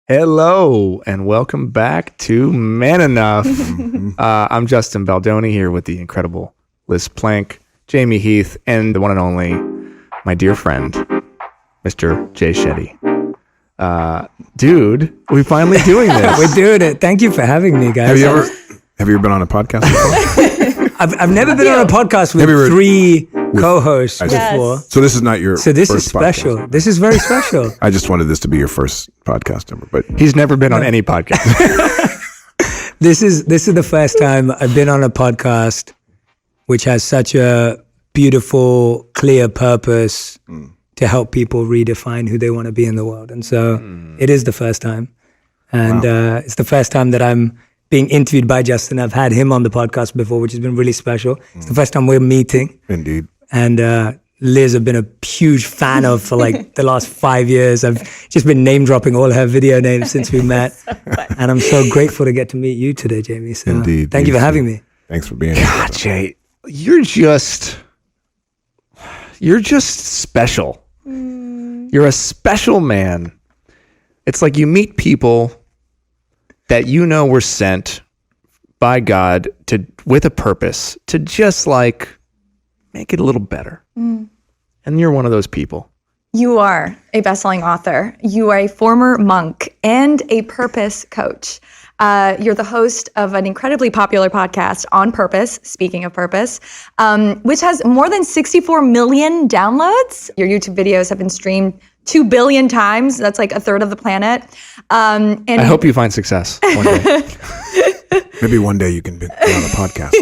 Hello, and welcome back to Man Enough. I'm Justin Baldoni here with the incredible Liz Plank, Jamie Heath, and the one and only, my dear friend, Mr. Jay Shetty. Dude, we're finally doing this. We're doing it. Thank you for having me, guys. Have you ever been on a podcast before? I've never been on a podcast with three co-hosts before. So this is not your So this first is special. podcast. This is very special. I just wanted this to be your first podcast ever, but He's never been on any podcast. This is the first time I've been on a podcast which has such a beautiful, clear purpose to help people redefine who they want to be in the world. And so it is the first time. And it's the first time that I'm being interviewed by Justin. I've had him on the podcast before, which has been really special. It's the first time we're meeting. indeed. And Liz, I've been a huge fan of for like the last 5 years. I've just been name dropping all her video names since we met. And I'm so grateful to get to meet you today, Jamie. So Indeed. thank you for having me. Thanks for being here. God, Jay, you're just special. You're a special man. It's like you meet people that you know were sent by God with a purpose to just like make it a little better. And you're one of those people. You are a best-selling author. You are a former monk and a purpose coach. You're the host of an incredibly popular podcast, On Purpose, speaking of purpose, which has more than 64 million downloads. Your YouTube videos have been streamed 2 billion times. That's like a third of the planet. And I hope you find success one day. Maybe one day you can be on a podcast.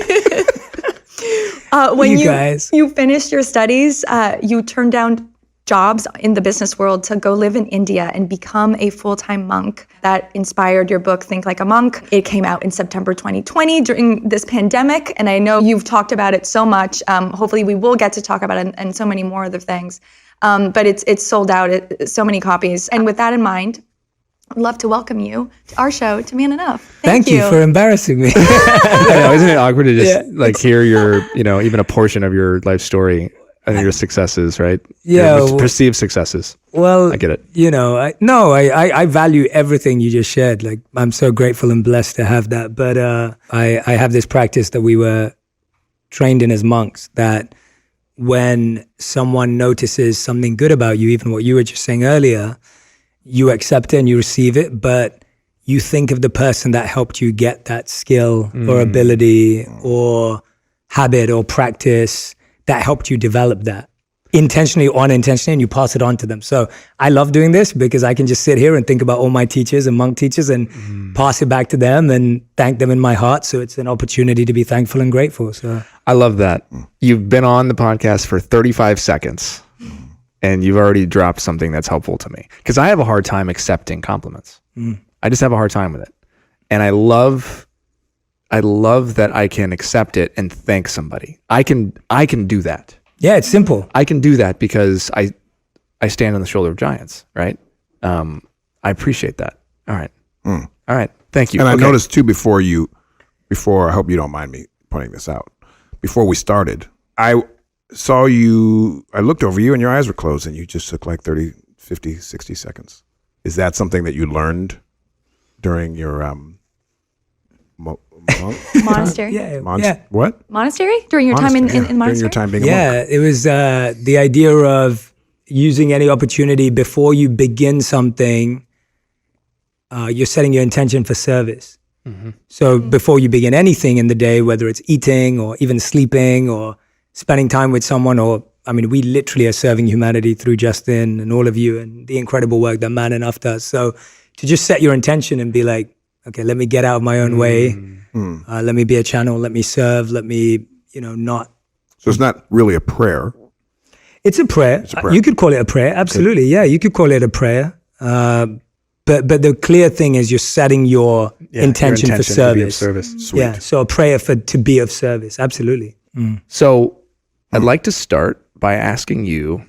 when You guys. you finished your studies, you turned down jobs in the business world to go live in India and become a full-time monk. That inspired your book, Think Like a Monk. It came out in September 2020 during this pandemic, and I know you've talked about it so much. Hopefully we will get to talk about it and so many more other things. But it's sold out, so many copies. And with that in mind, I'd love to welcome you to our show, to Man Enough. Thank you for embarrassing me. I know, isn't it awkward to just hear your, even a portion of your life story and your successes, right? Yeah, Your perceived successes. Well, I get it. I value everything you just shared. Like, I'm so grateful and blessed to have that. But I have this practice that we were trained in as monks, that when someone notices something good about you, even what you were just saying earlier, you accept it and you receive it, but you think of the person that helped you get that skill or ability or habit or practice that helped you develop that intentionally or unintentionally, and you pass it on to them. So I love doing this because I can just sit here and think about all my teachers and monk teachers and pass it back to them and thank them in my heart. So it's an opportunity to be thankful and grateful. So I love that. You've been on the podcast for 35 seconds and you've already dropped something that's helpful to me, because I have a hard time accepting compliments. I just have a hard time with it. And I love that I can accept it and thank somebody. I can do that. yeah, it's simple. I can do that because I stand on the shoulder of giants, right? I appreciate that. All right. All right. Thank you. And I Okay. noticed too, before I hope you don't mind me pointing this out, before we started, I saw you, I looked over you and your eyes were closed and you just took like 30, 50, 60 seconds. Is that something that you learned during your Monastery? What? Monastery? During your time in During monastery? your time being a monk. Yeah, it was the idea of using any opportunity before you begin something, you're setting your intention for service. So before you begin anything in the day, whether it's eating or even sleeping or spending time with someone, we literally are serving humanity through Justin and all of you and the incredible work that Man Enough does. So to just set your intention and be like, okay, let me get out of my own way. Let me be a channel. Let me serve. Let me, not. So it's not really a prayer. It's a prayer. You could call it a prayer. Absolutely. Yeah, you could call it a prayer. But the clear thing is you're setting your intention for to be of service. service. Sweet. Yeah, so a prayer to be of service. Absolutely. So I'd like to start by asking you,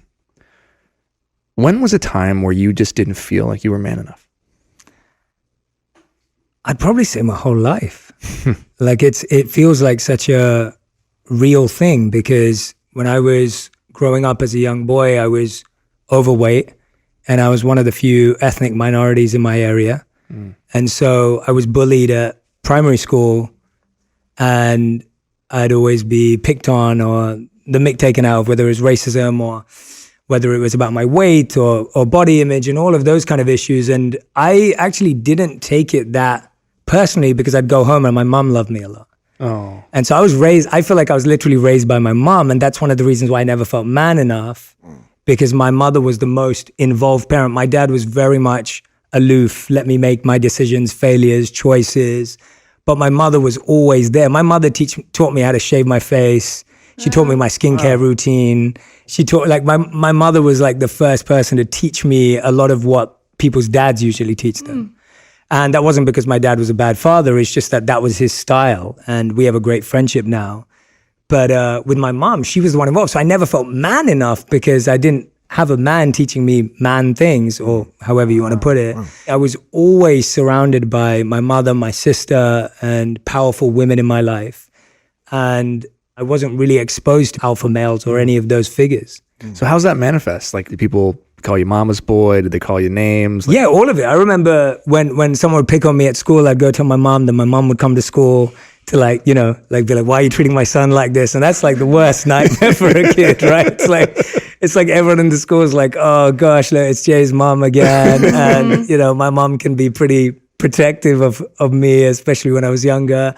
when was a time where you just didn't feel like you were man enough? I'd probably say my whole life. Like it feels like such a real thing, because when I was growing up as a young boy, I was overweight and I was one of the few ethnic minorities in my area. And so I was bullied at primary school, and I'd always be picked on or the mick taken out of, whether it was racism or whether it was about my weight or body image and all of those kind of issues. And I actually didn't take it that personally, because I'd go home and my mom loved me a lot. Oh. And so I feel like I was literally raised by my mom. And that's one of the reasons why I never felt man enough, because my mother was the most involved parent. My dad was very much aloof, let me make my decisions, failures, choices. But my mother was always there. My mother taught me how to shave my face. She taught me my skincare routine. She taught, like, my mother was like the first person to teach me a lot of what people's dads usually teach them. And that wasn't because my dad was a bad father. It's just that was his style. And we have a great friendship now. But with my mom, she was the one involved. So I never felt man enough because I didn't have a man teaching me man things, or however you want to put it. I was always surrounded by my mother, my sister, and powerful women in my life. And I wasn't really exposed to alpha males or any of those figures. So how's that manifest? Like, do people call you mama's boy? Did they call you names? Like, Yeah, all of it. I remember when someone would pick on me at school, I'd go tell my mom, then my mom would come to school to be like, why are you treating my son like this? And that's like the worst nightmare for a kid, right? It's like everyone in the school is like, oh gosh, look, it's Jay's mom again. And, my mom can be pretty protective of me, especially when I was younger.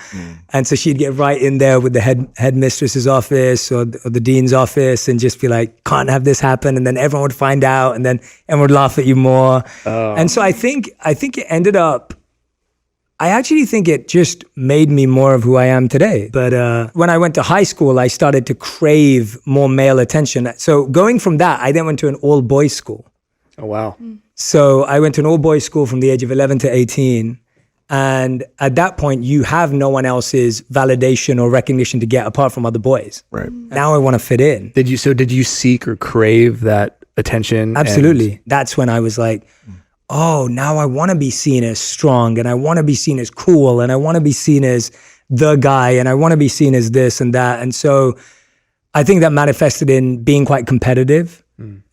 And so she'd get right in there with the headmistress's office or the dean's office and just be like, can't have this happen. And then everyone would find out, and then everyone would laugh at you more. And so I think it ended up, I actually think it just made me more of who I am today. But when I went to high school, I started to crave more male attention. So going from that, I then went to an all-boys school. oh, wow. So I went to an all-boys school from the age of 11 to 18. And at that point, you have no one else's validation or recognition to get apart from other boys. Right. Now I want to fit in. Did you seek or crave that attention? Absolutely. That's when I was like, oh, now I want to be seen as strong, and I want to be seen as cool, and I want to be seen as the guy, and I want to be seen as this and that. And so I think that manifested in being quite competitive.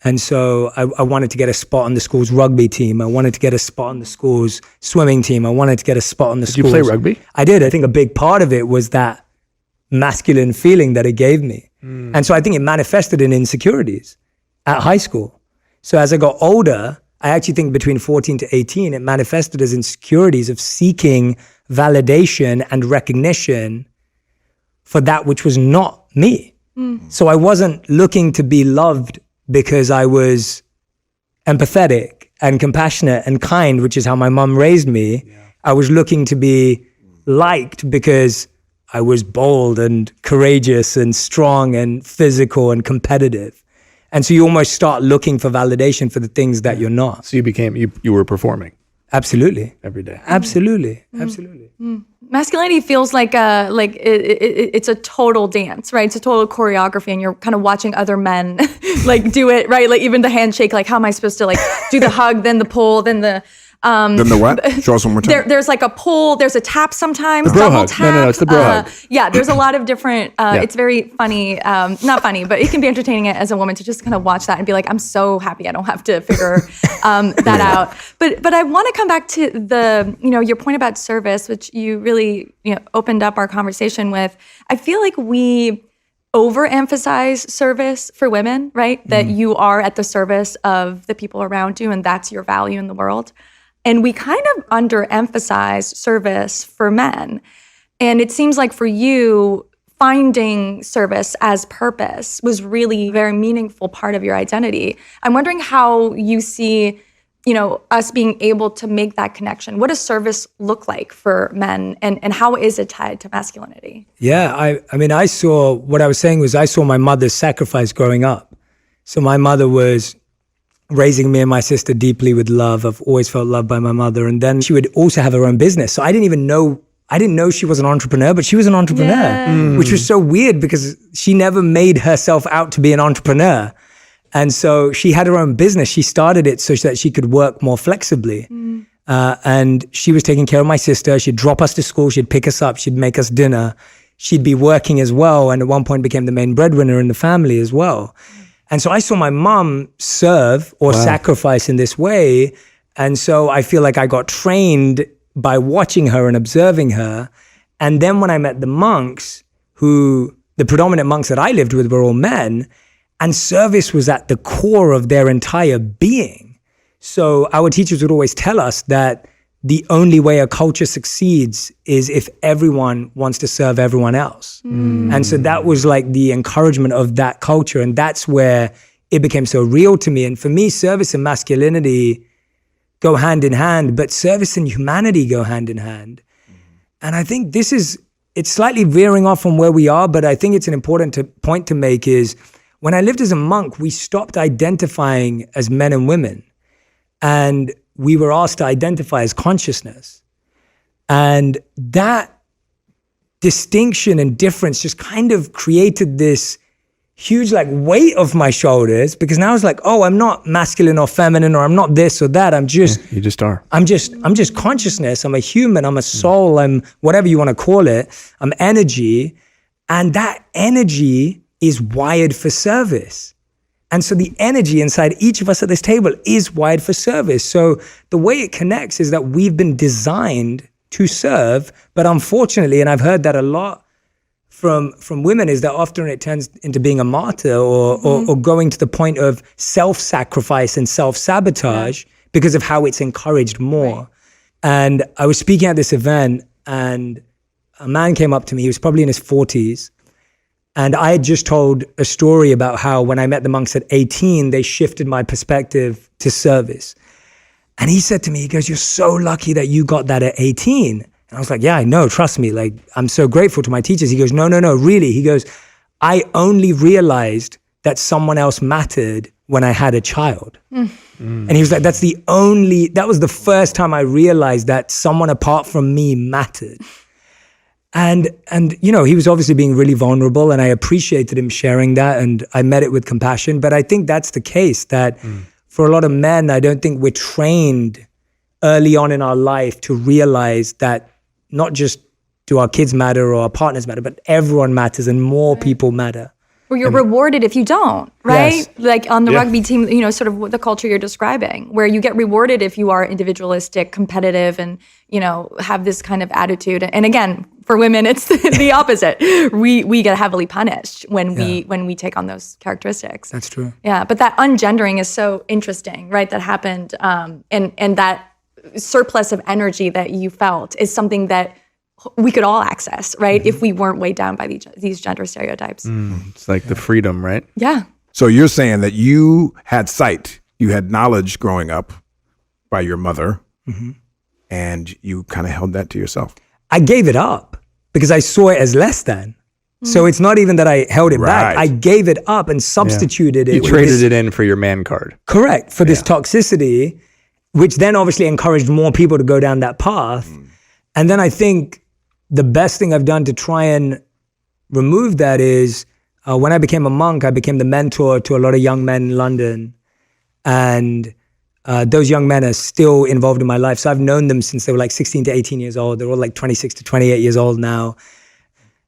And so I wanted to get a spot on the school's rugby team. I wanted to get a spot on the school's swimming team. I wanted to get a spot on the school's... Did you play rugby? I did. I think a big part of it was that masculine feeling that it gave me. And so I think it manifested in insecurities at high school. So as I got older, I actually think between 14 to 18, it manifested as insecurities of seeking validation and recognition for that which was not me. So I wasn't looking to be loved because I was empathetic and compassionate and kind, which is how my mom raised me. Yeah. I was looking to be liked because I was bold and courageous and strong and physical and competitive. And so you almost start looking for validation for the things that you're not. So you were performing. Absolutely. Every day. Absolutely. Absolutely. Masculinity feels like it's a total dance, right? It's a total choreography, and you're kind of watching other men like do it, right? Like even the handshake, like how am I supposed to like do the hug, then the pull, then the then the what? Show us one more time. There's like a pull, there's a tap sometimes, the bro double hug. tap. No, it's the bro hug. Yeah, there's a lot of different, it's very funny, not funny, but it can be entertaining as a woman to just kind of watch that and be like, I'm so happy I don't have to figure that out. But I want to come back to the, your point about service, which you really, opened up our conversation with. I feel like we overemphasize service for women, right? That you are at the service of the people around you, and that's your value in the world. And we kind of underemphasize service for men. And it seems like for you, finding service as purpose was really a very meaningful part of your identity. I'm wondering how you see, us being able to make that connection. What does service look like for men, and how is it tied to masculinity? Yeah, I saw my mother's sacrifice growing up. So my mother was raising me and my sister deeply with love. I've always felt loved by my mother. And then she would also have her own business. So I didn't know she was an entrepreneur, but she was an entrepreneur, which was so weird because she never made herself out to be an entrepreneur. And so she had her own business. She started it so that she could work more flexibly. And she was taking care of my sister. She'd drop us to school. She'd pick us up. She'd make us dinner. She'd be working as well. And at one point became the main breadwinner in the family as well. And so I saw my mom serve or sacrifice in this way. And so I feel like I got trained by watching her and observing her. And then when I met the monks, the predominant monks that I lived with were all men, and service was at the core of their entire being. So our teachers would always tell us that the only way a culture succeeds is if everyone wants to serve everyone else. And so that was like the encouragement of that culture. And that's where it became so real to me. And for me, service and masculinity go hand in hand, but service and humanity go hand in hand. And I think it's slightly veering off from where we are, but I think it's an important point to make is when I lived as a monk, we stopped identifying as men and women. And we were asked to identify as consciousness. And that distinction and difference just kind of created this huge like weight off my shoulders, because now it's like, oh, I'm not masculine or feminine, or I'm not this or that. I'm just, you just are. I'm just consciousness. I'm a human. I'm a soul. I'm whatever you want to call it. I'm energy. And that energy is wired for service. And so the energy inside each of us at this table is wired for service. So the way it connects is that we've been designed to serve, but unfortunately, and I've heard that a lot from women, is that often it turns into being a martyr or going to the point of self-sacrifice and self-sabotage because of how it's encouraged more. Right. And I was speaking at this event and a man came up to me, he was probably in his 40s. And I had just told a story about how when I met the monks at 18, they shifted my perspective to service. And he said to me, he goes, "You're so lucky that you got that at 18. And I was like, yeah, I know, trust me. Like, I'm so grateful to my teachers. He goes, no, really. He goes, I only realized that someone else mattered when I had a child. And he was like, that was the first time I realized that someone apart from me mattered. And you know, he was obviously being really vulnerable, and I appreciated him sharing that, and I met it with compassion. But I think that's the case, that for a lot of men, I don't think we're trained early on in our life to realize that not just do our kids matter or our partners matter, but everyone matters and more people matter. Or you're rewarded if you don't, right? Yes. Like on the rugby team, you know, sort of the culture you're describing, where you get rewarded if you are individualistic, competitive, and, you know, have this kind of attitude. And again, for women, it's the opposite. We get heavily punished when we take on those characteristics. That's true. Yeah, but that ungendering is so interesting, right? That happened, and that surplus of energy that you felt is something that we could all access, right? If we weren't weighed down by these gender stereotypes. It's like the freedom, right? Yeah. So you're saying that you had sight, you had knowledge growing up by your mother, and you kind of held that to yourself. I gave it up because I saw it as less than. So it's not even that I held it back. I gave it up and substituted it. You traded it in for your man card. Correct. For this toxicity, which then obviously encouraged more people to go down that path. And then I think the best thing I've done to try and remove that is when I became a monk, I became the mentor to a lot of young men in London. And those young men are still involved in my life. So I've known them since they were like 16 to 18 years old. They're all like 26 to 28 years old now.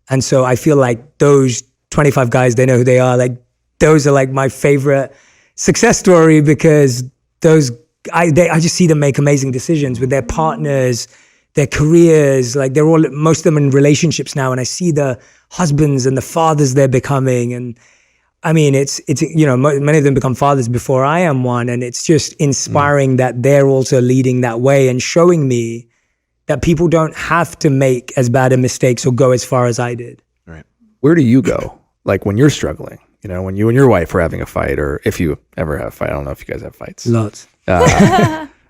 And so I feel like those 25 guys, they know who they are. Like those are like my favorite success story, because I just see them make amazing decisions with their partners, their careers. Like most of them in relationships now, and I see the husbands and the fathers they're becoming. And I mean, it's you know, many of them become fathers before I am one, and it's just inspiring that they're also leading that way and showing me that people don't have to make as bad a mistakes or go as far as I did. Right. Where do you go? Like when you're struggling, you know, when you and your wife are having a fight, or if you ever have a fight, I don't know if you guys have fights. Lots.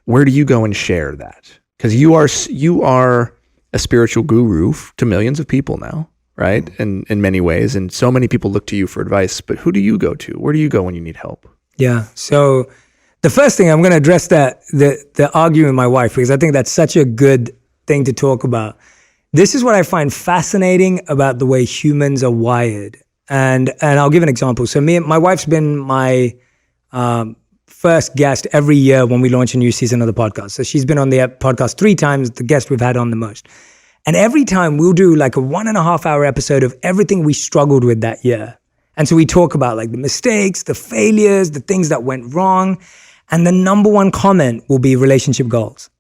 Where do you go and share that? Because you are a spiritual guru to millions of people now, right? And in many ways, and so many people look to you for advice. But who do you go to? Where do you go when you need help? Yeah. So the first thing I'm going to address the arguing with my wife, because I think that's such a good thing to talk about. This is what I find fascinating about the way humans are wired. And I'll give an example. So my wife's been my first guest every year when we launch a new season of the podcast. So she's been on the podcast 3 times, the guest we've had on the most. And every time we'll do like a 1.5 hour episode of everything we struggled with that year. And so we talk about like the mistakes, the failures, the things that went wrong. And the number one comment will be relationship goals.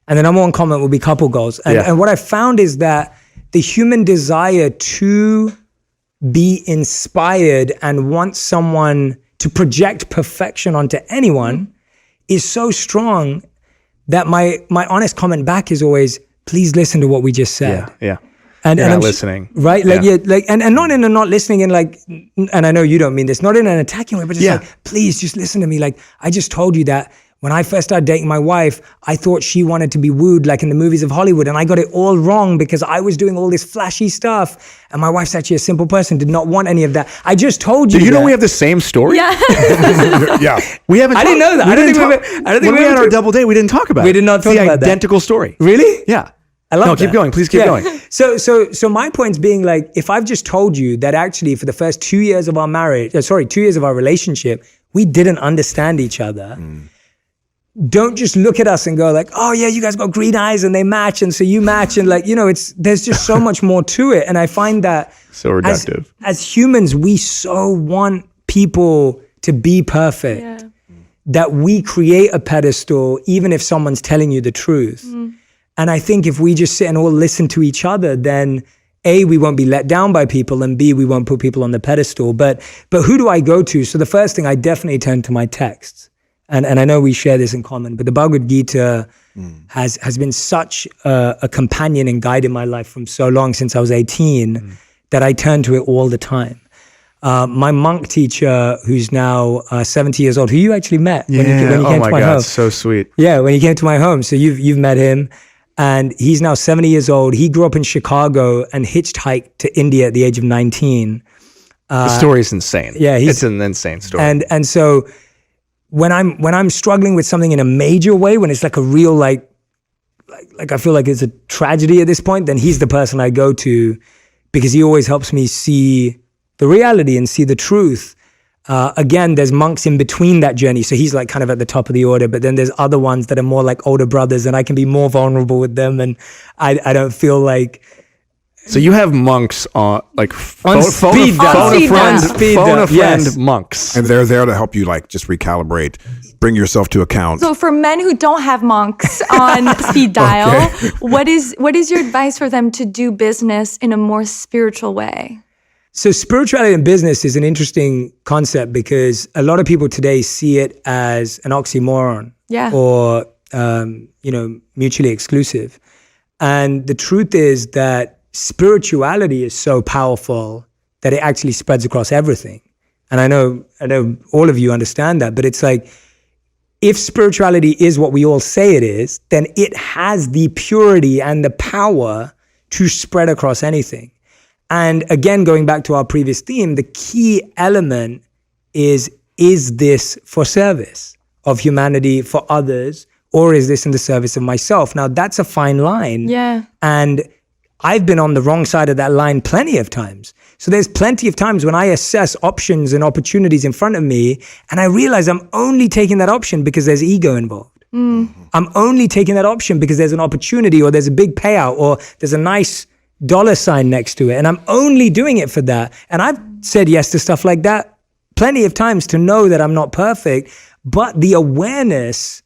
And the number one comment will be couple goals. And what I found is that the human desire to be inspired and want someone to project perfection onto anyone is so strong that my honest comment back is always, please listen to what we just said. Yeah. And You're not I'm listening. Right? Like, and not in a not listening and like, and I know you don't mean this, not in an attacking way, but just like, please just listen to me. Like, I just told you that when I first started dating my wife, I thought she wanted to be wooed like in the movies of Hollywood. And I got it all wrong because I was doing all this flashy stuff. And my wife's actually a simple person, did not want any of that. I just told you. Do you know we have the same story? Yeah. Yeah. We haven't. I didn't know that. I don't think when we we had ever our talked- double date, we didn't talk about it. We did not talk It's the about that. identical story. Really? Yeah. I love No, that. keep going. Please keep going. So my point's being like, if I've just told you that actually for the first 2 years of our marriage, 2 years of our relationship, we didn't understand each other. Don't just look at us and go like, oh yeah, you guys got green eyes and they match. And so you match. And like, there's just so much more to it. And I find that So reductive. as humans, we so want people to be perfect that we create a pedestal, even if someone's telling you the truth. And I think if we just sit and all listen to each other, then A, we won't be let down by people, and B, we won't put people on the pedestal. But who do I go to? So the first thing, I definitely turn to my texts. And I know we share this in common, but the Bhagavad Gita has been such a companion and guide in my life from so long, since I was 18, that I turn to it all the time. My monk teacher, who's now 70 years old, who you actually met when you Oh came my to my God, home. so sweet. Yeah, when he came to my home. So you've met him. And he's now 70 years old. He grew up in Chicago and hitchhiked to India at the age of 19. The story is insane. yeah, it's an insane story. And so when I'm struggling with something in a major way, when it's like a real like I feel like it's a tragedy at this point, then he's the person I go to, because he always helps me see the reality and see the truth. Again, there's monks in between that journey. So he's like kind of at the top of the order, but then there's other ones that are more like older brothers, and I can be more vulnerable with them. And I don't feel like. So you have monks on like On speed dial. phone a friend Yes. monks. And they're there to help you like just recalibrate, bring yourself to account. So for men who don't have monks on speed dial, what is your advice for them to do business in a more spiritual way? So spirituality and business is an interesting concept, because a lot of people today see it as an oxymoron or, mutually exclusive. And the truth is that spirituality is so powerful that it actually spreads across everything. And I know all of you understand that, but it's like, if spirituality is what we all say it is, then it has the purity and the power to spread across anything. And again, going back to our previous theme, the key element is this for service of humanity, for others, or is this in the service of myself? Now, that's a fine line. Yeah. And I've been on the wrong side of that line plenty of times. So there's plenty of times when I assess options and opportunities in front of me, and I realize I'm only taking that option because there's ego involved. I'm only taking that option because there's an opportunity, or there's a big payout, or there's a nice dollar sign next to it. And I'm only doing it for that. And I've said yes to stuff like that plenty of times to know that I'm not perfect. But the awareness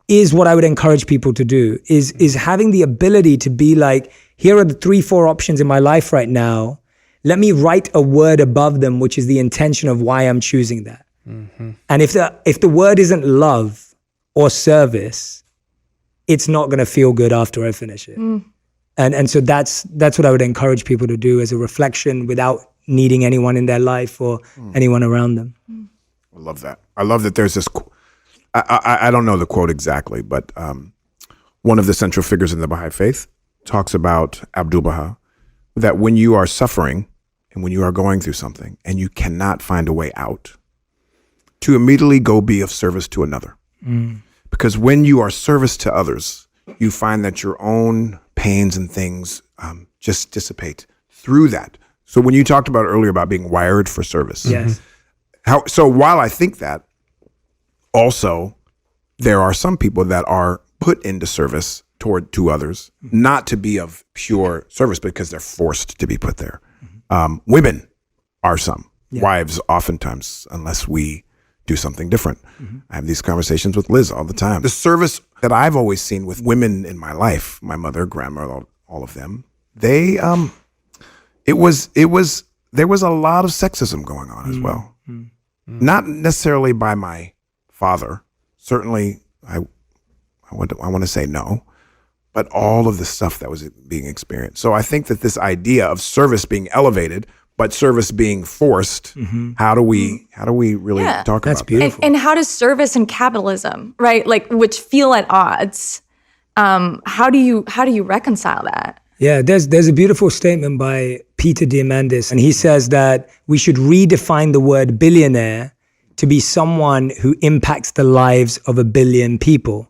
is what I would encourage people to do, is having the ability to be like, here are the 3-4 options in my life right now. Let me write a word above them, which is the intention of why I'm choosing that. And if the word isn't love or service, it's not going to feel good after I finish it. And so that's what I would encourage people to do, as a reflection without needing anyone in their life or anyone around them. I love that. I love that there's this, I don't know the quote exactly, but one of the central figures in the Baha'i faith talks about Abdu'l-Baha, that when you are suffering and when you are going through something and you cannot find a way out, to immediately go be of service to another. Because when you are service to others, you find that your own pains and things just dissipate through that. So when you talked about earlier about being wired for service, Yes. so while I think that, also there are some people that are put into service to others, not to be of pure service because they're forced to be put there. Women are some. wives oftentimes, unless we do something different. I have these conversations with Liz all the time. The service that I've always seen with women in my life, my mother, grandmother, all of them, there was a lot of sexism going on as well. Not necessarily by my father. Certainly, I want to say no, but all of the stuff that was being experienced. So I think that this idea of service being elevated, but service being forced, how do we really talk about beautiful. And how does service and capitalism, right, like which feel at odds? How do you reconcile that? Yeah, there's a beautiful statement by Peter Diamandis, and he says that we should redefine the word billionaire to be someone who impacts the lives of 1 billion people.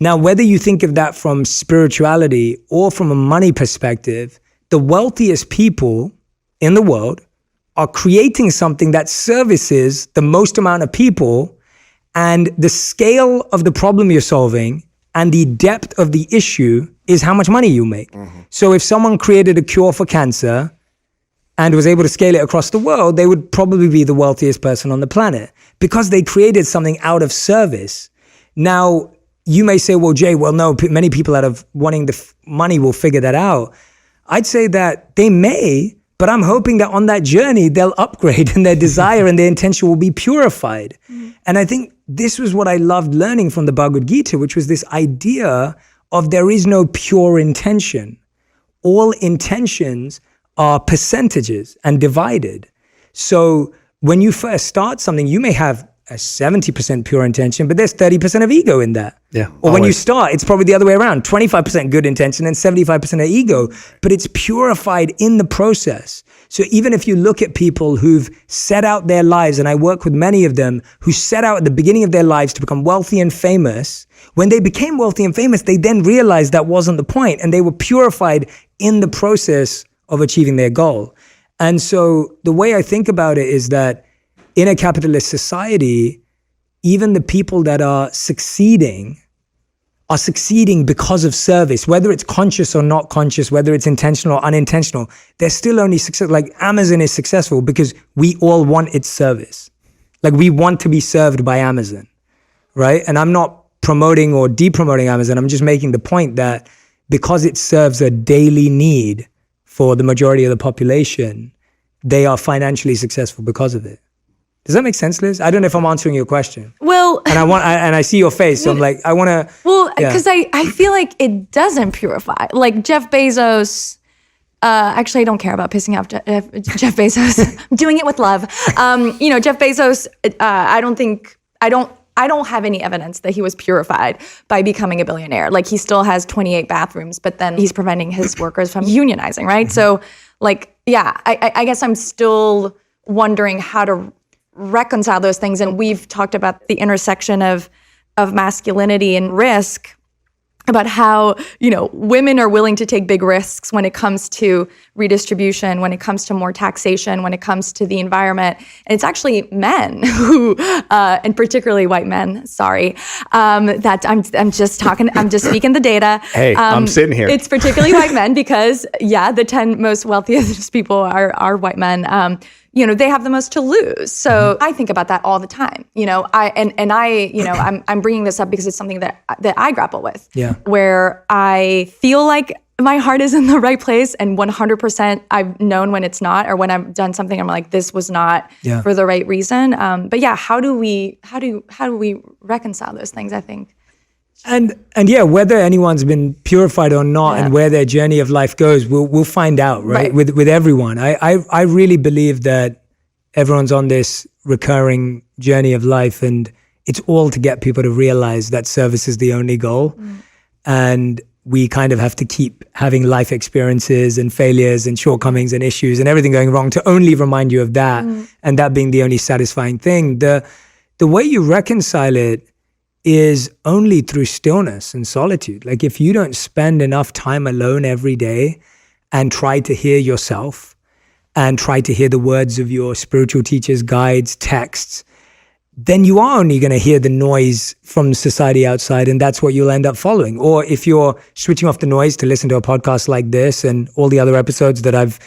Now, whether you think of that from spirituality or from a money perspective, the wealthiest people in the world are creating something that services the most amount of people, and the scale of the problem you're solving and the depth of the issue is how much money you make. So if someone created a cure for cancer and was able to scale it across the world, they would probably be the wealthiest person on the planet because they created something out of service. Now, you may say, well, Jay, no, many people out of wanting the money will figure that out. I'd say that they may, but I'm hoping that on that journey, they'll upgrade and their desire and their intention will be purified. And I think this was what I loved learning from the Bhagavad Gita, which was this idea of there is no pure intention. All intentions are percentages and divided. So when you first start something, you may have a 70% pure intention, but there's 30% of ego in that. Yeah. Or when you start, it's probably the other way around, 25% good intention and 75% of ego, but it's purified in the process. So even if you look at people who've set out their lives, and I work with many of them who set out at the beginning of their lives to become wealthy and famous, when they became wealthy and famous, they then realized that wasn't the point, and they were purified in the process of achieving their goal. And so the way I think about it is that in a capitalist society, even the people that are succeeding because of service, whether it's conscious or not conscious, whether it's intentional or unintentional, they're still only successful. Like Amazon is successful because we all want its service. Like we want to be served by Amazon, right? And I'm not promoting or de-promoting Amazon. I'm just making the point that because it serves a daily need for the majority of the population, they are financially successful because of it. Does that make sense, Liz? I don't know if I'm answering your question. Well, and I see your face, so I'm like, I want to. Well, because I feel like it doesn't purify. Like Jeff Bezos. Actually, I don't care about pissing off Jeff Bezos. I'm doing it with love. Jeff Bezos. I don't have any evidence that he was purified by becoming a billionaire. Like he still has 28 bathrooms, but then he's preventing his workers from unionizing, right? So, I guess I'm still wondering how to reconcile those things. And we've talked about the intersection of masculinity and risk, about how, women are willing to take big risks when it comes to redistribution, when it comes to more taxation, when it comes to the environment. And it's actually men who, and particularly white men, that I'm just speaking the data. Hey, I'm sitting here. It's particularly white men because, the 10 most wealthiest people are white men. They have the most to lose. So I think about that all the time. I'm bringing this up because it's something that I grapple with. Yeah. Where I feel like my heart is in the right place, and 100% I've known when it's not, or when I've done something I'm like, this was not for the right reason. How do we reconcile those things? I think. And whether anyone's been purified or not, and where their journey of life goes, we'll find out, right? With everyone. I really believe that everyone's on this recurring journey of life, and it's all to get people to realize that service is the only goal. And we kind of have to keep having life experiences and failures and shortcomings and issues and everything going wrong to only remind you of that, and that being the only satisfying thing. The way you reconcile it is only through stillness and solitude. Like if you don't spend enough time alone every day and try to hear yourself and try to hear the words of your spiritual teachers, guides, texts, then you are only going to hear the noise from society outside, and that's what you'll end up following. Or if you're switching off the noise to listen to a podcast like this and all the other episodes that I've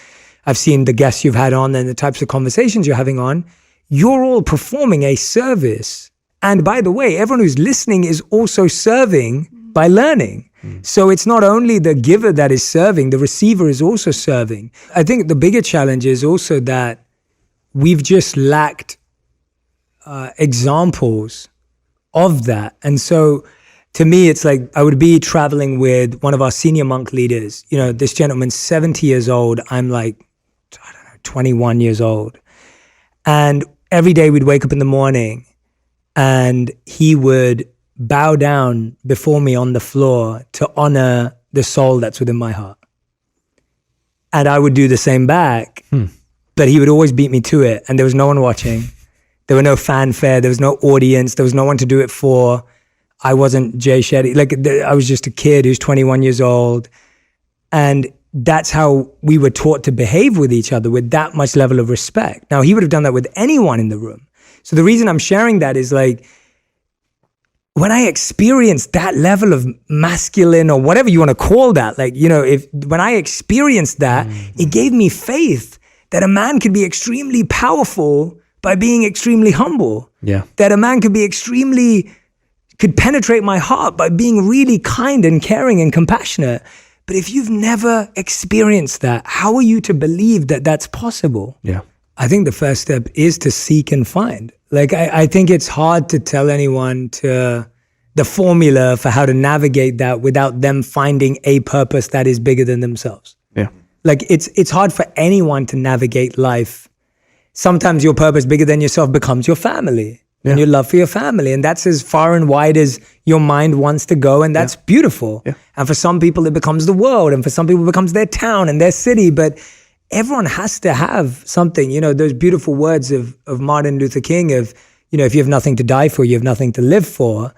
I've seen the guests you've had on and the types of conversations you're having on, you're all performing a service. And by the way, everyone who's listening is also serving by learning. So it's not only the giver that is serving, the receiver is also serving. I think the bigger challenge is also that we've just lacked examples of that. And so to me, it's like I would be traveling with one of our senior monk leaders. You know, this gentleman's 70 years old. I'm like, I don't know, 21 years old. And every day we'd wake up in the morning and he would bow down before me on the floor to honor the soul that's within my heart. And I would do the same back, but he would always beat me to it. And there was no one watching. There were no fanfare. There was no audience. There was no one to do it for. I wasn't Jay Shetty. Like, I was just a kid who's 21 years old. And that's how we were taught to behave with each other, with that much level of respect. Now, he would have done that with anyone in the room. So the reason I'm sharing that is like, when I experienced that level of masculine or whatever you want to call that, like, you know, when I experienced that, it gave me faith that a man could be extremely powerful by being extremely humble. Yeah. That a man could penetrate my heart by being really kind and caring and compassionate. But if you've never experienced that, how are you to believe that that's possible? Yeah. I think the first step is to seek and find. Like, I think it's hard to tell anyone the formula for how to navigate that without them finding a purpose that is bigger than themselves. Yeah. Like, it's hard for anyone to navigate life. Sometimes your purpose bigger than yourself becomes your family and your love for your family. And that's as far and wide as your mind wants to go. And that's beautiful. Yeah. And for some people, it becomes the world. And for some people, it becomes their town and their city. But everyone has to have something, you know, those beautiful words of Martin Luther King of, you know, if you have nothing to die for, you have nothing to live for.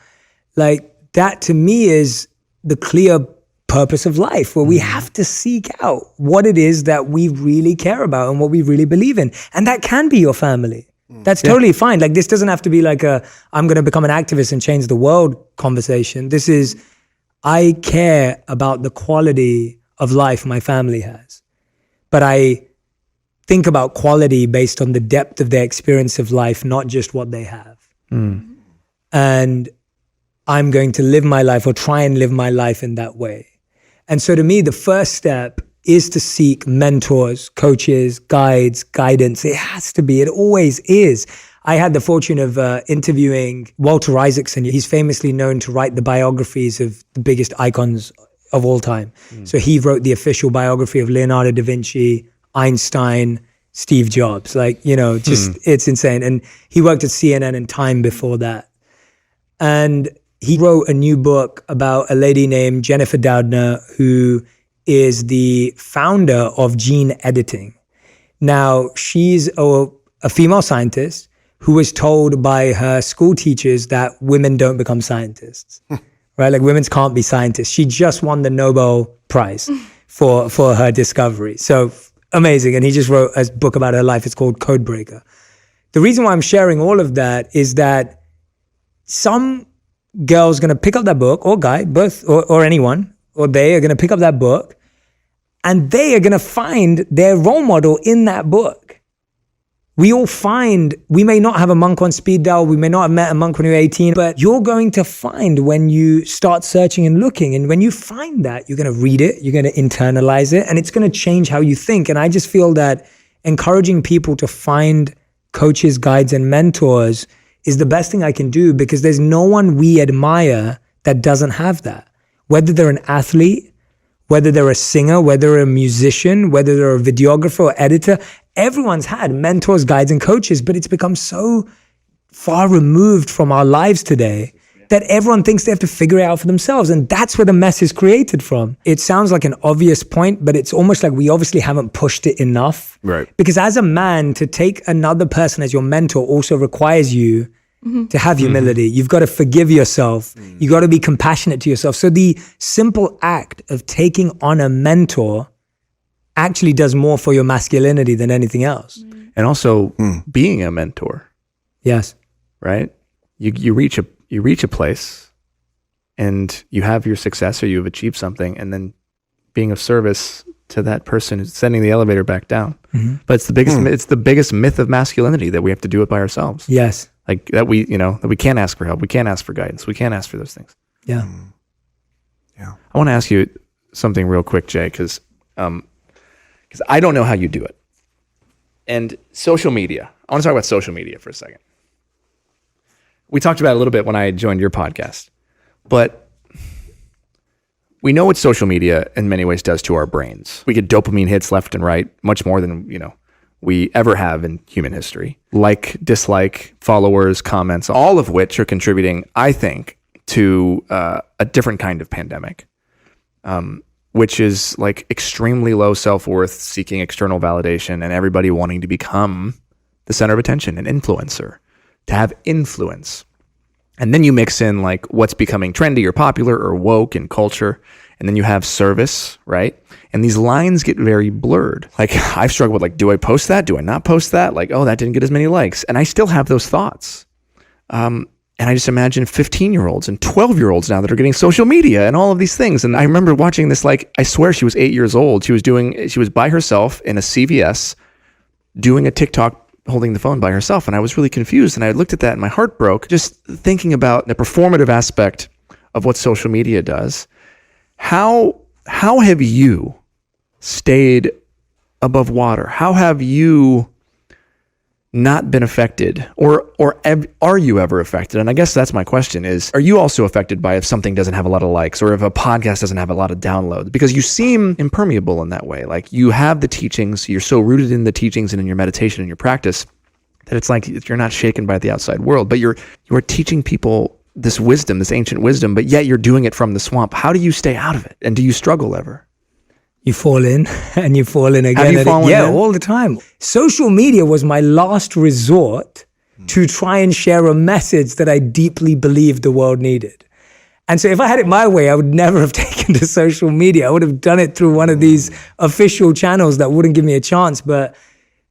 Like, that to me is the clear purpose of life, where we have to seek out what it is that we really care about and what we really believe in. And that can be your family. That's totally fine. Like, this doesn't have to be like I'm going to become an activist and change the world conversation. This is, I care about the quality of life my family has. But I think about quality based on the depth of their experience of life, not just what they have. And I'm going to live my life, or try and live my life in that way. And so to me, the first step is to seek mentors, coaches, guides, guidance. It has to be. It always is. I had the fortune of interviewing Walter Isaacson. He's famously known to write the biographies of the biggest icons of all time. So he wrote the official biography of Leonardo da Vinci, Einstein, Steve Jobs. Like, you know, just it's insane. And he worked at CNN and Time before that. And he wrote a new book about a lady named Jennifer Doudna, who is the founder of gene editing. Now, she's a female scientist who was told by her school teachers that women don't become scientists. Right? Like, women can't be scientists. She just won the Nobel Prize for her discovery. So amazing. And he just wrote a book about her life. It's called Codebreaker. The reason why I'm sharing all of that is that some girl's going to pick up that book, or guy, both, or anyone, or they are going to pick up that book, and they are going to find their role model in that book. We may not have a monk on speed dial, we may not have met a monk when you were 18, but you're going to find when you start searching and looking, and when you find that, you're going to read it, you're going to internalize it, and it's going to change how you think. And I just feel that encouraging people to find coaches, guides, and mentors is the best thing I can do, because there's no one we admire that doesn't have that. Whether they're an athlete, whether they're a singer, whether they're a musician, whether they're a videographer or editor, everyone's had mentors, guides, and coaches, but it's become so far removed from our lives today that everyone thinks they have to figure it out for themselves. And that's where the mess is created from. It sounds like an obvious point, but it's almost like we obviously haven't pushed it enough. Right. Because as a man, to take another person as your mentor also requires you to have humility. You've got to forgive yourself. You got to be compassionate to yourself. So the simple act of taking on a mentor actually does more for your masculinity than anything else. And also being a mentor. Yes. Right? You reach a place and you have your success, or you've achieved something, and then being of service to that person who's sending the elevator back down. But it's the biggest myth of masculinity that we have to do it by ourselves. Yes. Like that we can't ask for help. We can't ask for guidance. We can't ask for those things. Yeah. Yeah. I want to ask you something real quick, Jay, because I don't know how you do it. And social media. I want to talk about social media for a second. We talked about it a little bit when I joined your podcast, but we know what social media in many ways does to our brains. We get dopamine hits left and right, much more than, we ever have in human history. Like, dislike, followers, comments, all of which are contributing, I think, to a different kind of pandemic, which is like extremely low self-worth, seeking external validation, and everybody wanting to become the center of attention, an influencer, to have influence. And then you mix in like what's becoming trendy or popular or woke in culture. And then you have service, right? And these lines get very blurred. Like, I've struggled with like, do I post that? Do I not post that? Like, oh, that didn't get as many likes. And I still have those thoughts. And I just imagine 15-year-olds and 12-year-olds now that are getting social media and all of these things. And I remember watching this, like, I swear she was 8 years old. She was by herself in a CVS doing a TikTok holding the phone by herself. And I was really confused. And I looked at that and my heart broke just thinking about the performative aspect of what social media does. How have you stayed above water? How have you not been affected, or are you ever affected? And I guess that's my question is, are you also affected by if something doesn't have a lot of likes or if a podcast doesn't have a lot of downloads? Because you seem impermeable in that way. Like, you have the teachings, you're so rooted in the teachings and in your meditation and your practice that it's like you're not shaken by the outside world, but you are teaching people this wisdom, this ancient wisdom, but yet you're doing it from the swamp. How do you stay out of it? And do you struggle ever? You fall in and you fall in again. Have you fallen in? All the time. Social media was my last resort to try and share a message that I deeply believed the world needed. And so if I had it my way, I would never have taken to social media. I would have done it through one of these official channels that wouldn't give me a chance.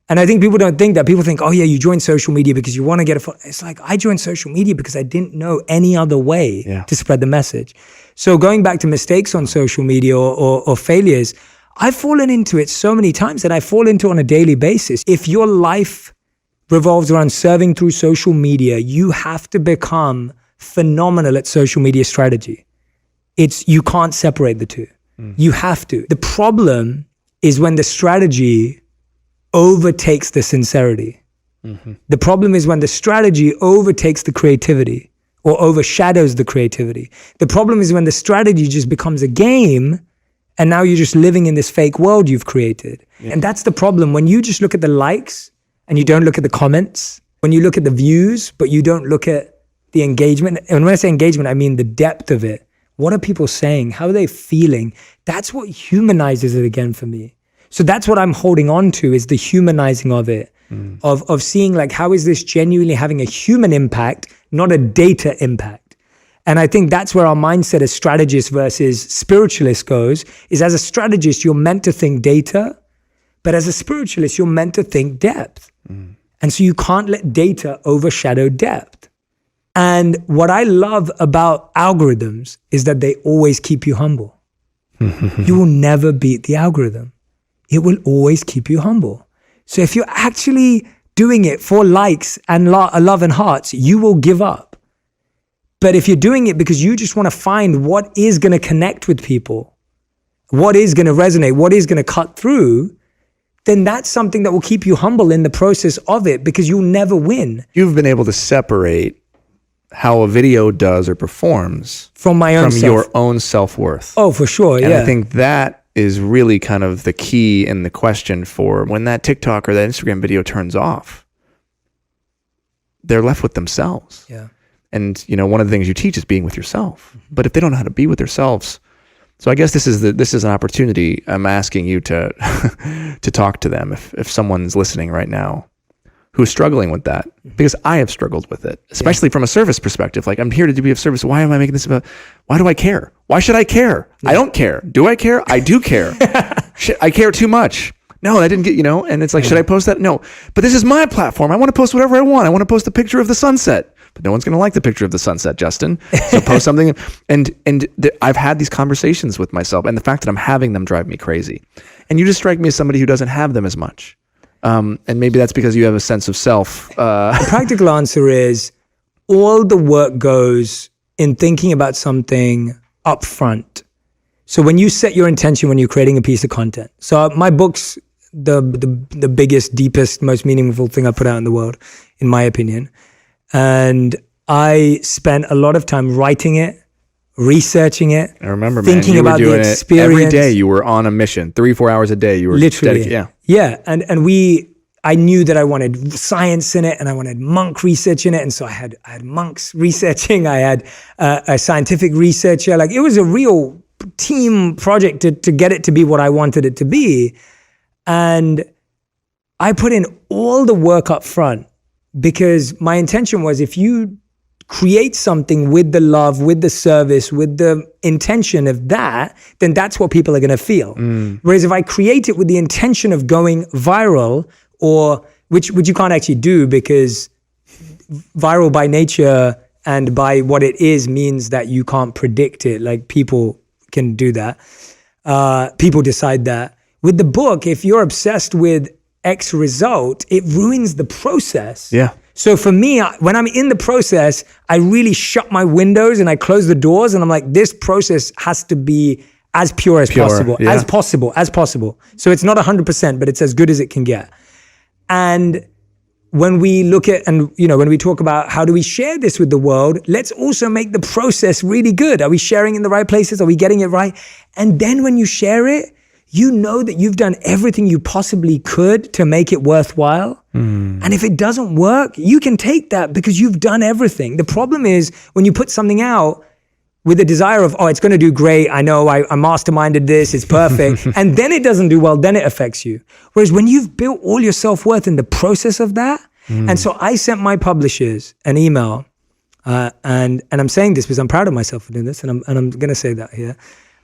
And I think people don't think that. People think, oh yeah, you joined social media because you want to get a follow. It's like, I joined social media because I didn't know any other way to spread the message. So going back to mistakes on social media or failures, I've fallen into it so many times that I fall into on a daily basis. If your life revolves around serving through social media, you have to become phenomenal at social media strategy. You can't separate the two. You have to. The problem is when the strategy overtakes the sincerity. The problem is when the strategy overtakes the creativity or overshadows the creativity. The problem is when the strategy just becomes a game and now you're just living in this fake world you've created. And that's the problem. When you just look at the likes and you don't look at the comments, when you look at the views, but you don't look at the engagement. And when I say engagement, I mean the depth of it. What are people saying? How are they feeling? That's what humanizes it again for me. So that's what I'm holding on to, is the humanizing of it, of seeing like, how is this genuinely having a human impact, not a data impact? And I think that's where our mindset as strategists versus spiritualists goes, is as a strategist, you're meant to think data, but as a spiritualist, you're meant to think depth. And so you can't let data overshadow depth. And what I love about algorithms is that they always keep you humble. You will never beat the algorithm. It will always keep you humble. So if you're actually doing it for likes and love and hearts, you will give up. But if you're doing it because you just want to find what is going to connect with people, what is going to resonate, what is going to cut through, then that's something that will keep you humble in the process of it, because you'll never win. You've been able to separate how a video does or performs from your own self-worth. Oh, for sure. And I think that is really kind of the key in the question for when that TikTok or that Instagram video turns off, they're left with themselves. Yeah. And, one of the things you teach is being with yourself. But if they don't know how to be with themselves, so I guess this is an opportunity. I'm asking you to to talk to them if someone's listening right now who's struggling with that, because I have struggled with it, especially from a service perspective. Like, I'm here to be of service. Why am I making this about? Why do I care? Why should I care? I don't care. Do I care? I do care. Shit, I care too much. No, I didn't get, and it's like, should I post that? No, but this is my platform. I want to post whatever I want. I want to post a picture of the sunset but no one's going to like the picture of the sunset, Justin. So post something. I've had these conversations with myself, and the fact that I'm having them drive me crazy. And you just strike me as somebody who doesn't have them as much. And maybe that's because you have a sense of self. The practical answer is all the work goes in thinking about something up front. So when you set your intention when you're creating a piece of content. So my book's the biggest, deepest, most meaningful thing I put out in the world, in my opinion. And I spent a lot of time writing it, researching it. I remember, thinking man, you about were doing the it experience. every day. You were on a mission, 3-4 hours a day. You were literally, yeah. And I knew that I wanted science in it and I wanted monk research in it. And so I had monks researching. I had a scientific researcher. Like, it was a real team project to get it to be what I wanted it to be. And I put in all the work up front because my intention was, if you create something with the love, with the service, with the intention of that, then that's what people are going to feel. Whereas if I create it with the intention of going viral, or which you can't actually do, because viral by nature and by what it is means that you can't predict it. Like, people can do that. People decide that. With the book, if you're obsessed with X result, it ruins the process. Yeah. So for me, when I'm in the process, I really shut my windows and I close the doors, and I'm like, this process has to be as pure as possible, yeah. as possible. So it's not 100%, but it's as good as it can get. And when we look at, and when we talk about how do we share this with the world, let's also make the process really good. Are we sharing in the right places? Are we getting it right? And then when you share it, you know that you've done everything you possibly could to make it worthwhile. And if it doesn't work, you can take that because you've done everything. The problem is when you put something out with the desire of, it's going to do great. I know I masterminded this. It's perfect. And then it doesn't do well. Then it affects you. Whereas when you've built all your self-worth in the process of that. And so I sent my publishers an email, and I'm saying this because I'm proud of myself for doing this. And I'm going to say that here.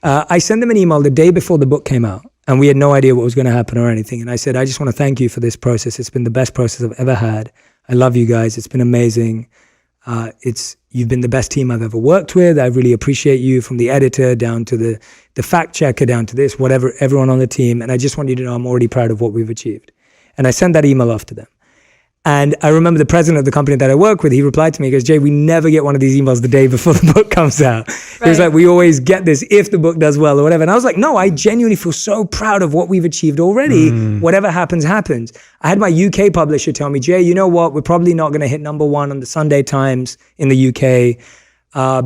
I sent them an email the day before the book came out, and we had no idea what was going to happen or anything. And I said, I just want to thank you for this process. It's been the best process I've ever had. I love you guys. It's been amazing. You've been the best team I've ever worked with. I really appreciate you, from the editor down to the fact checker, down to this, whatever, everyone on the team. And I just want you to know I'm already proud of what we've achieved. And I sent that email off to them. And I remember the president of the company that I work with, he replied to me, he goes, Jay, we never get one of these emails the day before the book comes out. He was like, we always get this if the book does well or whatever. And I was like, no, I genuinely feel so proud of what we've achieved already. Whatever happens, happens. I had my UK publisher tell me, Jay, you know what? We're probably not going to hit number one on the Sunday Times in the UK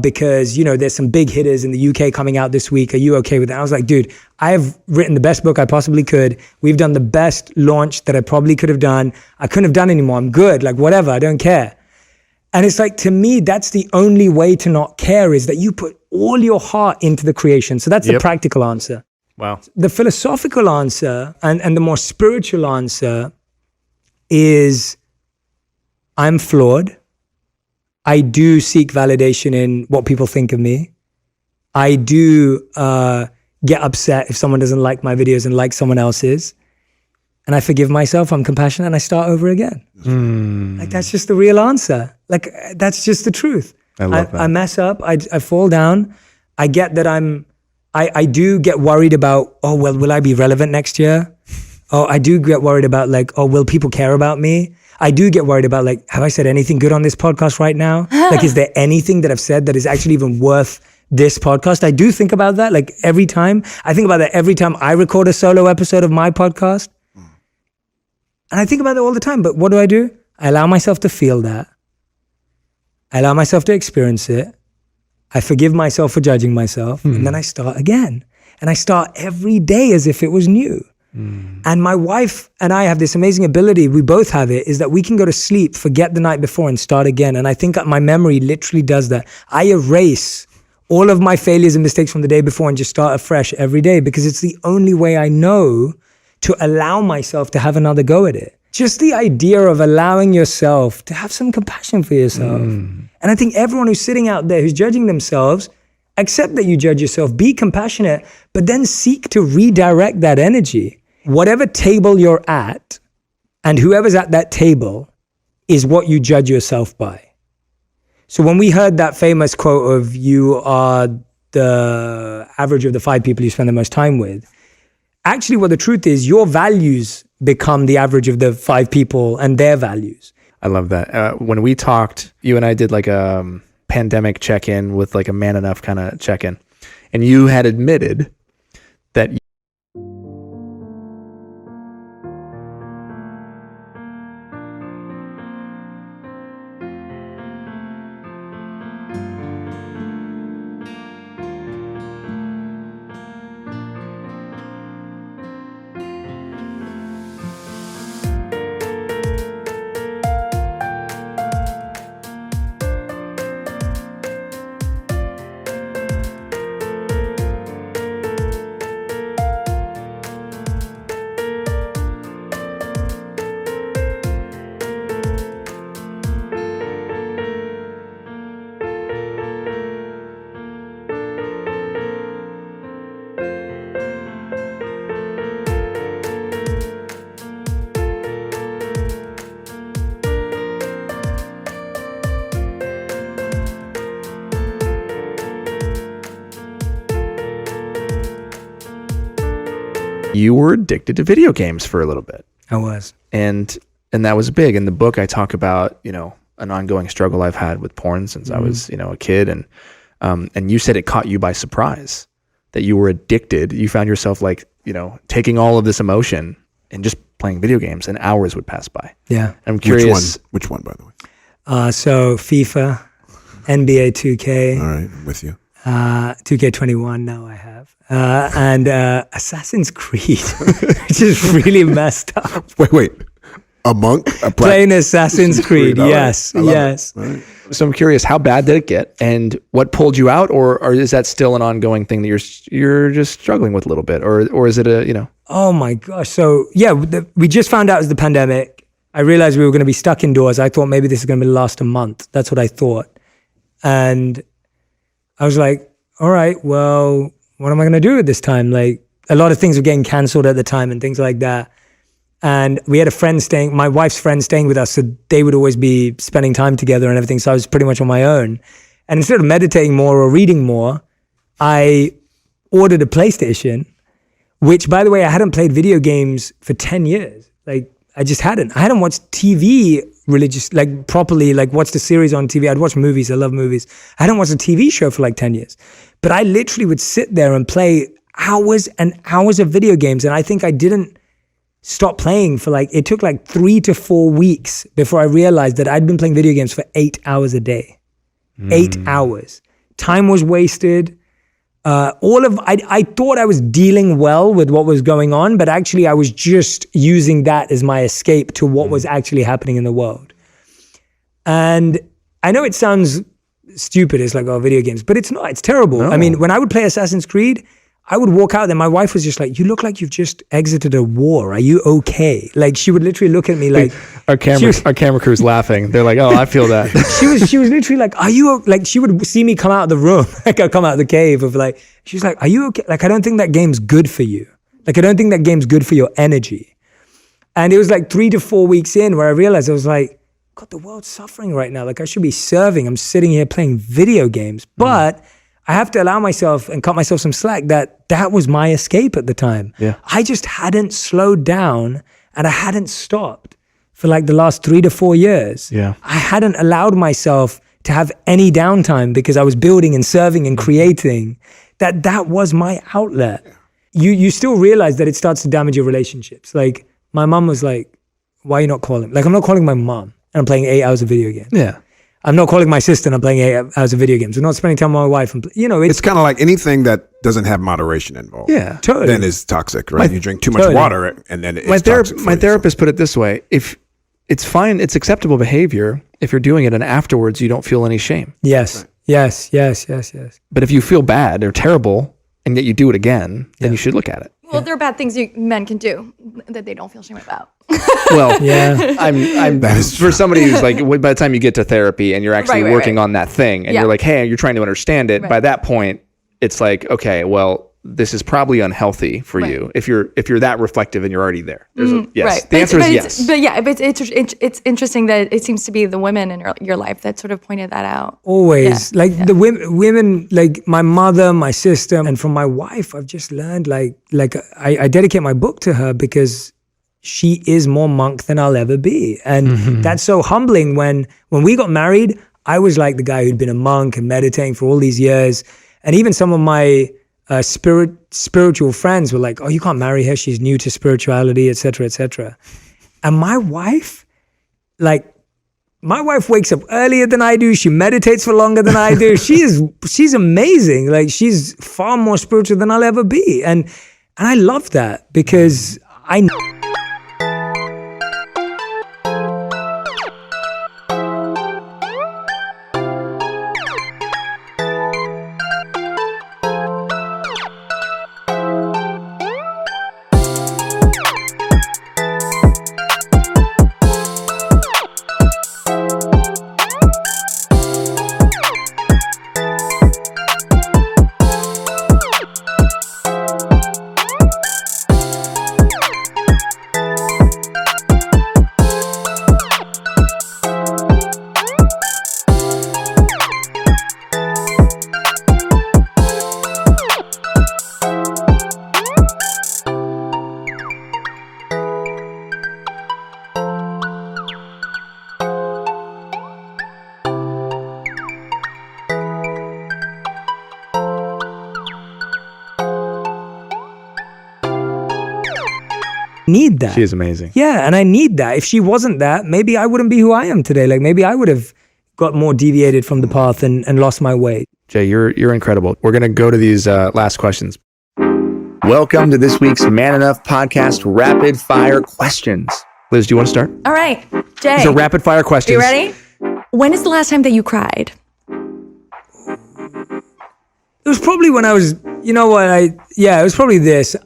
because, there's some big hitters in the UK coming out this week. Are you okay with that? I was like, dude, I've written the best book I possibly could. We've done the best launch that I probably could have done. I couldn't have done anymore. I'm good. Like, whatever. I don't care. And it's like, to me, that's the only way to not care, is that you put all your heart into the creation. So that's the practical answer. Wow. The philosophical answer and the more spiritual answer is, I'm flawed. I do seek validation in what people think of me. I do get upset if someone doesn't like my videos and like someone else's. And I forgive myself, I'm compassionate, and I start over again. Like, that's just the real answer. Like, that's just the truth. I love that. I mess up, I fall down. I get that I do get worried about, will I be relevant next year? I do get worried about, like, will people care about me? I do get worried about, like, have I said anything good on this podcast right now? Like, is there anything that I've said that is actually even worth this podcast? I do think about that, like, every time. I think about that every time I record a solo episode of my podcast. And I think about that all the time. But what do? I allow myself to feel that. I allow myself to experience it. I forgive myself for judging myself. And then I start again. And I start every day as if it was new. And my wife and I have this amazing ability, we both have it, is that we can go to sleep, forget the night before, and start again. And I think my memory literally does that. I erase all of my failures and mistakes from the day before and just start afresh every day, because it's the only way I know to allow myself to have another go at it. Just the idea of allowing yourself to have some compassion for yourself. And I think everyone who's sitting out there who's judging themselves, accept that you judge yourself, be compassionate, but then seek to redirect that energy. Whatever table you're at, and whoever's at that table is what you judge yourself by. So when we heard that famous quote of you are the average of the 5 people you spend the most time with, actually what the truth is, your values become the average of the 5 people and their values. I love that. When we talked, you and I did like a pandemic check-in with like a man enough kind of check-in. And you had admitted that you were addicted to video games for a little bit. I was. And that was big. In the book, I talk about, an ongoing struggle I've had with porn since I was, a kid. And you said it caught you by surprise that you were addicted. You found yourself taking all of this emotion and just playing video games, and hours would pass by. Yeah. I'm curious. Which one, by the way? So FIFA, NBA 2K. All right, I'm with you. 2K21 now I have. And Assassin's Creed, which is really messed up. Wait. A monk? Playing Assassin's Creed, yes, yes. Right. So I'm curious, how bad did it get, and what pulled you out, or is that still an ongoing thing that you're just struggling with a little bit, or is it Oh my gosh! So yeah, we just found out it was the pandemic. I realized we were going to be stuck indoors. I thought maybe this is going to last a month. That's what I thought, and I was like, all right, well, what am I going to do at this time? Like, a lot of things were getting canceled at the time and things like that. And we had my wife's friend staying with us, so they would always be spending time together and everything. So I was pretty much on my own. And instead of meditating more or reading more, I ordered a PlayStation, which, by the way, I hadn't played video games for 10 years. Like, I just hadn't. I hadn't watched TV properly, watched a series on TV. I'd watch movies. I love movies. I hadn't watched a TV show for 10 years. But I literally would sit there and play hours and hours of video games. And I think I didn't stop playing for it took 3 to 4 weeks before I realized that I'd been playing video games for 8 hours a day. 8 hours. Time was wasted. I thought I was dealing well with what was going on, but actually I was just using that as my escape to what was actually happening in the world. And I know it sounds stupid. It's video games, but it's not. It's terrible. No. I mean, when I would play Assassin's Creed, I would walk out there. My wife was just like, "You look like you've just exited a war. Are you okay?" She would literally look at me like our camera crew's laughing. They're like, "Oh, I feel that." she was literally like, "Are you she would see me come out of the room, I come out of the cave of she's like, "Are you okay? I don't think that game's good for you. I don't think that game's good for your energy." And it was 3 to 4 weeks in where I realized I was like, God, the world's suffering right now. I should be serving. I'm sitting here playing video games, but I have to allow myself and cut myself some slack that was my escape at the time. Yeah. I just hadn't slowed down and I hadn't stopped for the last 3 to 4 years. Yeah. I hadn't allowed myself to have any downtime because I was building and serving and creating. That was my outlet. You still realize that it starts to damage your relationships. My mom was like, "Why are you not calling?" I'm not calling my mom and I'm playing 8 hours of video games. Yeah. I'm not calling my sister and I'm playing 8 hours of video games. I'm not spending time with my wife. And it's kind of like anything that doesn't have moderation involved. Yeah, totally. Then is toxic, right? You drink too much water and then it's toxic. My therapist put it this way: if it's fine, it's acceptable behavior if you're doing it and afterwards you don't feel any shame. Yes, right. Yes. But if you feel bad or terrible and yet you do it again, then you should look at it. Well, there are bad things men can do that they don't feel shame about. Well, yeah, I'm that is for somebody who's by the time you get to therapy and you're actually working on that thing and Yeah. you're hey, you're trying to understand it. Right. By that point, it's okay, well, this is probably unhealthy for you if you're that reflective and you're already there. Yes. Right. The answer is yes. But yeah, it's interesting that it seems to be the women in your life that sort of pointed that out. Always. The women, like my mother, my sister, and from my wife, I've just learned I dedicate my book to her because she is more monk than I'll ever be. And that's so humbling. When we got married, I was like the guy who'd been a monk and meditating for all these years. And even some of my spiritual friends were like, oh, you can't marry her. She's new to spirituality, et cetera, et cetera. And my wife wakes up earlier than I do. She meditates for longer than I do. She's amazing. Like, she's far more spiritual than I'll ever be. And I love that because I need that. She is amazing. Yeah, and I need that. If she wasn't that, maybe I wouldn't be who I am today. Like, maybe I would have got more deviated from the path and lost my way. Jay, you're incredible. We're going to go to these last questions. Welcome to this week's Man Enough Podcast Rapid Fire Questions. Liz, do you want to start? All right, Jay. These are rapid fire questions. You ready? When is the last time that you cried? It was probably when I was, it was probably this.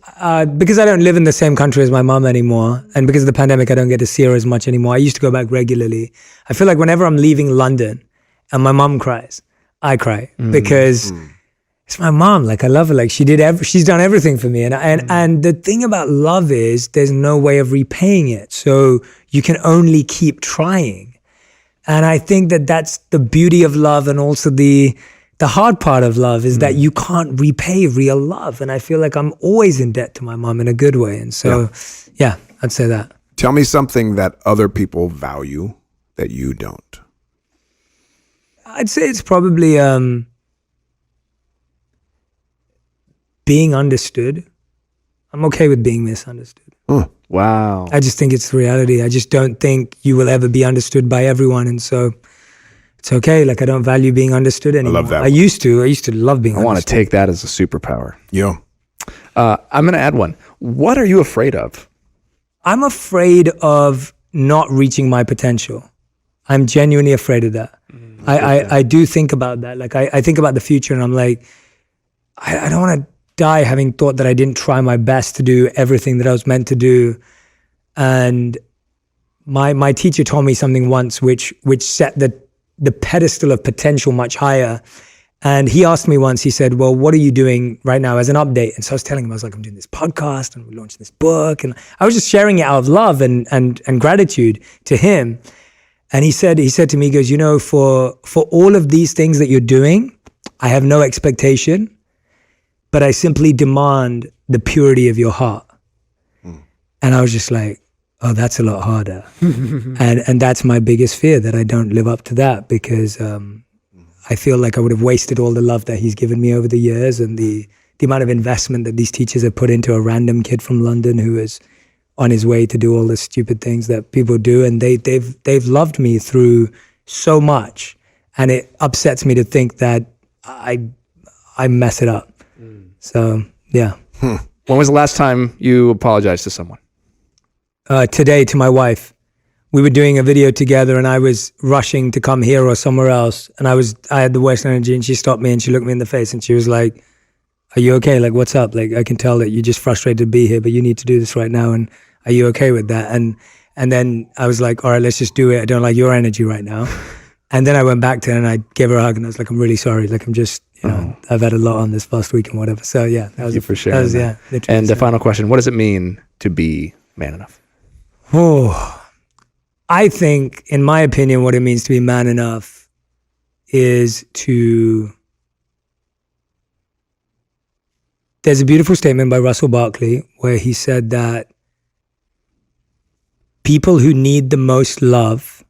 Because I don't live in the same country as my mom anymore, and because of the pandemic, I don't get to see her as much anymore. I used to go back regularly. I feel like whenever I'm leaving London and my mom cries, I cry because it's my mom. Like, I love her. Like, she's done everything for me. And the thing about love is there's no way of repaying it. So you can only keep trying. And I think that that's the beauty of love, and also the hard part of love is that you can't repay real love. And I feel like I'm always in debt to my mom in a good way. And so, yeah, I'd say that. Tell me something that other people value that you don't. I'd say it's probably being understood. I'm okay with being misunderstood. Wow. I just think it's the reality. I just don't think you will ever be understood by everyone. And so it's okay. Like, I don't value being understood anymore. I love that. I used to love being understood. I want to take that as a superpower. Yeah. I'm going to add one. What are you afraid of? I'm afraid of not reaching my potential. I'm genuinely afraid of that. I do think about that. Like, I think about the future, and I'm like, I don't want to die having thought that I didn't try my best to do everything that I was meant to do. And my teacher told me something once which set the pedestal of potential much higher. And he asked me once, he said, well, what are you doing right now as an update? And so I was telling him, I was like, I'm doing this podcast and we're launching this book. And I was just sharing it out of love and gratitude to him. And he said to me, he goes, for all of these things that you're doing, I have no expectation, but I simply demand the purity of your heart. And I was just like, oh, that's a lot harder. and that's my biggest fear, that I don't live up to that, because I feel like I would have wasted all the love that he's given me over the years, and the amount of investment that these teachers have put into a random kid from London who is on his way to do all the stupid things that people do. And they've loved me through so much. And it upsets me to think that I mess it up. So, yeah. When was the last time you apologized to someone? Today, to my wife. We were doing a video together, and I was rushing to come here or somewhere else. And I had the worst energy, and she stopped me and she looked me in the face and she was like, are you okay? Like, what's up? Like, I can tell that you're just frustrated to be here, but you need to do this right now. And are you okay with that? And then I was like, all right, let's just do it. I don't like your energy right now. And then I went back to her and I gave her a hug and I was like, I'm really sorry. Like, I've had a lot on this past week and whatever. So yeah, that was for sharing that. literally And the final question: what does it mean to be man enough? Oh, I think, in my opinion, what it means to be man enough is to. There's a beautiful statement by Russell Barkley where he said that people who need the most love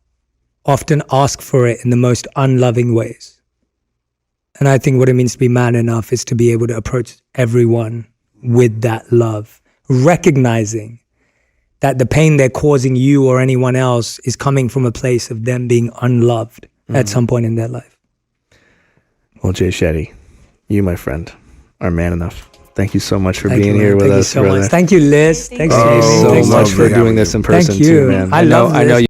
often ask for it in the most unloving ways. And I think what it means to be man enough is to be able to approach everyone with that love, recognizing that the pain they're causing you or anyone else is coming from a place of them being unloved at some point in their life. Well, Jay Shetty, you, my friend, are man enough. Thank you so much for being here with us, so brother. much. Thank you, Liz. Thanks Thank you so lovely much for having doing this in person Thank you. too, man. I love know this.